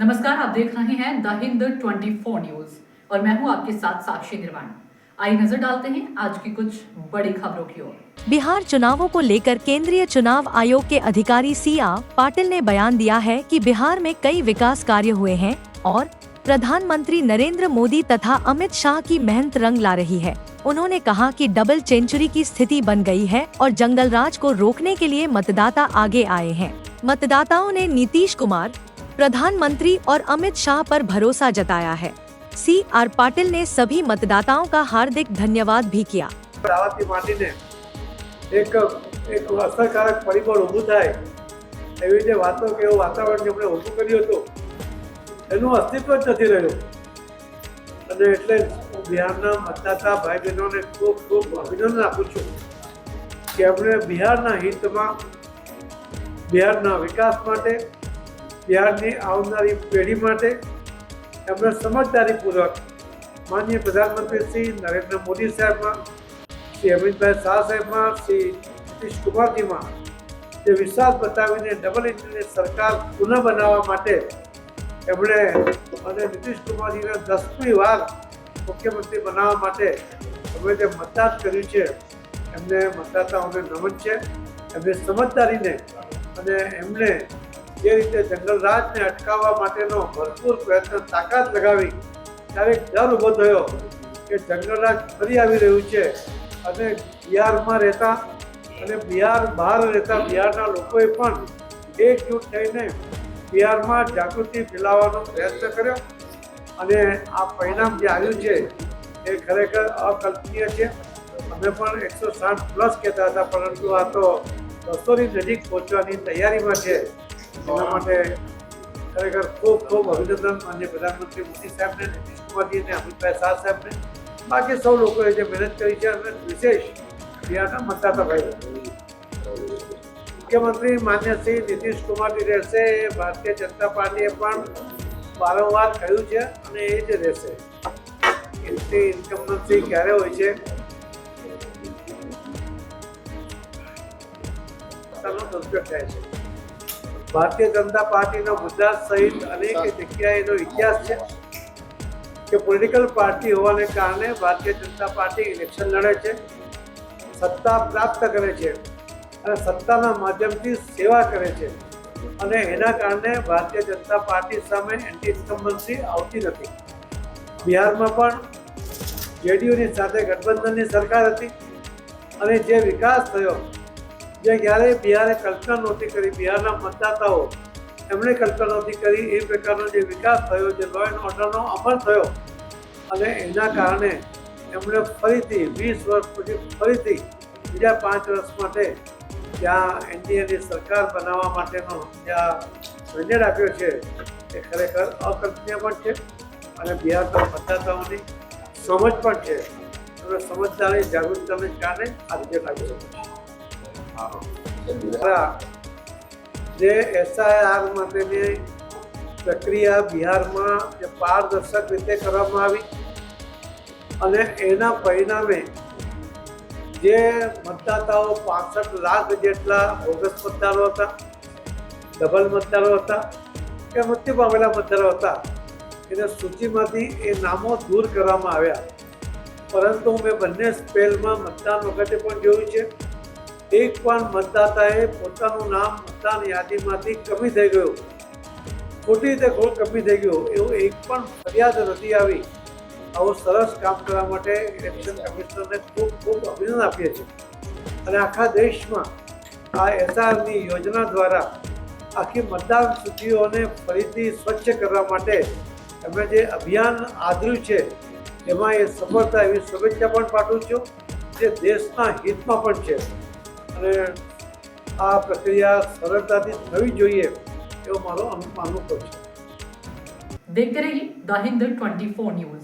नमस्कार, आप देख रहे हैं द हिंद 24 न्यूज और मैं हूं आपके साथ साक्षी निर्वाण। आइए नजर डालते हैं आज की कुछ बड़ी खबरों की ओर। बिहार चुनावों को लेकर केंद्रीय चुनाव आयोग के अधिकारी सी.आर. पाटिल ने बयान दिया है कि बिहार में कई विकास कार्य हुए हैं और प्रधानमंत्री नरेंद्र मोदी तथा अमित शाह की मेहनत रंग ला रही है। उन्होंने कहा कि डबल सेंचुरी की स्थिति बन गई है और जंगल राज को रोकने के लिए मतदाता आगे आए हैं। मतदाताओं ने नीतीश कुमार, प्रधानमंत्री और अमित शाह पर भरोसा जताया है। सी.आर. पाटिल ने सभी मतदाताओं का हार्दिक धन्यवाद भी किया। एक અસરકારક પરિબળ ઊભું થાય એવી જે વાતો કે એવું વાતાવરણ જેમણે ઊભું કર્યું હતું એનું અસ્તિત્વ જ નથી રહ્યું અને એટલે હું બિહારના મતદાતા ભાઈ બહેનોને ખૂબ ખૂબ અભિનંદન આપું છું કે એમણે બિહારના હિતમાં, બિહારના વિકાસ માટે, બિહારની આવનારી પેઢી માટે એમણે સમજદારીપૂર્વક માનનીય પ્રધાનમંત્રી શ્રી નરેન્દ્ર મોદી સાહેબમાં, શ્રી અમિતભાઈ શાહ સાહેબમાં, શ્રી નીતિશ કુમારજીમાં જે વિશ્વાસ બતાવીને ડબલ ઇન્જિનની સરકાર પુનઃ બનાવવા માટે એમણે અને નીતિશ કુમારજીને 10મી વાર મુખ્યમંત્રી બનાવવા માટે એમણે જે મતદાન કર્યું છે એમને મતદાતાઓને નમન છે। એમની સમજદારીને અને એમણે જે રીતે જંગલરાજને અટકાવવા માટેનો ભરપૂર પ્રયત્ન તાકાત લગાવી ત્યારે ડર ઊભો થયો કે જંગલરાજ ફરી આવી રહ્યું છે અને બિહારમાં રહેતા અને બિહાર બહાર રહેતા બિહારના લોકોએ પણ એકજૂટ થઈને બિહારમાં જાગૃતિ ફેલાવવાનો પ્રયત્ન કર્યો અને આ પરિણામ જે આવ્યું છે એ ખરેખર અકલ્પનીય છે। અમે પણ 160+ કહેતા હતા, પરંતુ આ તો 200ની નજીક પહોંચવાની તૈયારીમાં છે। એના માટે ખરેખર ખૂબ ખૂબ અભિનંદન માનનીય પ્રધાનમંત્રી મોદી સાહેબને, નીતિશ કુમારજીને, અમિતભાઈ શાહ સાહેબને, બાકી સૌ લોકોએ જે મહેનત કરી છે અને વિશેષ બિહારના મતદાતા ભાઈઓ। મુખ્યમંત્રી માન્ય શ્રી નીતિશ કુમારજી રહેશે એ ભારતીય જનતા પાર્ટીએ પણ વારંવાર કહ્યું છે અને એ જ રહેશે। એમની ઇન્કમ્બન્સી ક્યારે હોય છે દુરુપયોગ થાય છે। ભારતીય જનતા પાર્ટીનો ગુજરાત સહિત અનેક જગ્યાએનો ઇતિહાસ છે કે પોલિટિકલ પાર્ટી હોવાને કારણે ભારતીય જનતા પાર્ટી ઇલેક્શન લડે છે, સત્તા પ્રાપ્ત કરે છે અને સત્તાના માધ્યમથી સેવા કરે છે અને એના કારણે ભારતીય જનતા પાર્ટી સામે એન્ટી ઇન્કમ્બન્સી આવતી નથી। બિહારમાં પણ જેડીયુની સાથે ગઠબંધનની સરકાર હતી અને જે વિકાસ થયો, જે ક્યારેય બિહારે કલ્પના નહોતી કરી, બિહારના મતદાતાઓ એમણે કલ્પના નહોતી કરી એ પ્રકારનો જે વિકાસ થયો, જે લો એન્ડ ઓર્ડરનો અમલ થયો અને એના કારણે એમણે ફરીથી 20 વર્ષ પછી ફરીથી બીજા 5 વર્ષ માટે જ્યાં એનડીએની સરકાર બનાવવા માટેનો જ્યાં મેન્ડેટ આપ્યો છે એ ખરેખર અકલ્પનીય પણ છે અને બિહારના મતદાતાઓની સમજ પણ છે અને સમજદારી જાગૃતતાને કારણે આ રીતે લાગી શકે છે। જે એસઆઈઆર માટેની પ્રક્રિયા બિહારમાં જે પારદર્શક રીતે કરવામાં આવી અને એના પરિણામે જે મતદાતાઓ 65 લાખ જેટલા બોગસ મતદારો હતા, ડબલ મતદારો હતા કે મૃત્યુ પામેલા મતદારો હતા, એને સૂચિમાંથી એ નામો દૂર કરવામાં આવ્યા। પરંતુ મેં બંને સ્પેલમાં મતદાન વખતે પણ જોયું છે, એક પણ મતદાતાએ પોતાનું નામ મતદાન યાદીમાંથી કમી થઈ ગયું, ખોટી રીતે કમી થઈ ગયું એવું એક પણ ફરિયાદ નથી આવી। આવું સરસ કામ કરવા માટે ઇલેક્શન કમિશનરને ખૂબ ખૂબ અભિનંદન આપીએ છીએ અને આખા દેશમાં આ એસઆરની યોજના દ્વારા આખી મતદાન સૂચિઓને ફરીથી સ્વચ્છ કરવા માટે એમણે જે અભિયાન આદર્યું છે એમાં એ સફળતા એવી શુભેચ્છા પણ પાઠવું છું જે દેશના હિતમાં પણ છે અને આ પ્રક્રિયા સરળતાથી થવી જોઈએ એવો મારો અનુભવ છે। देखते रहिए द हिंद 24 न्यूज।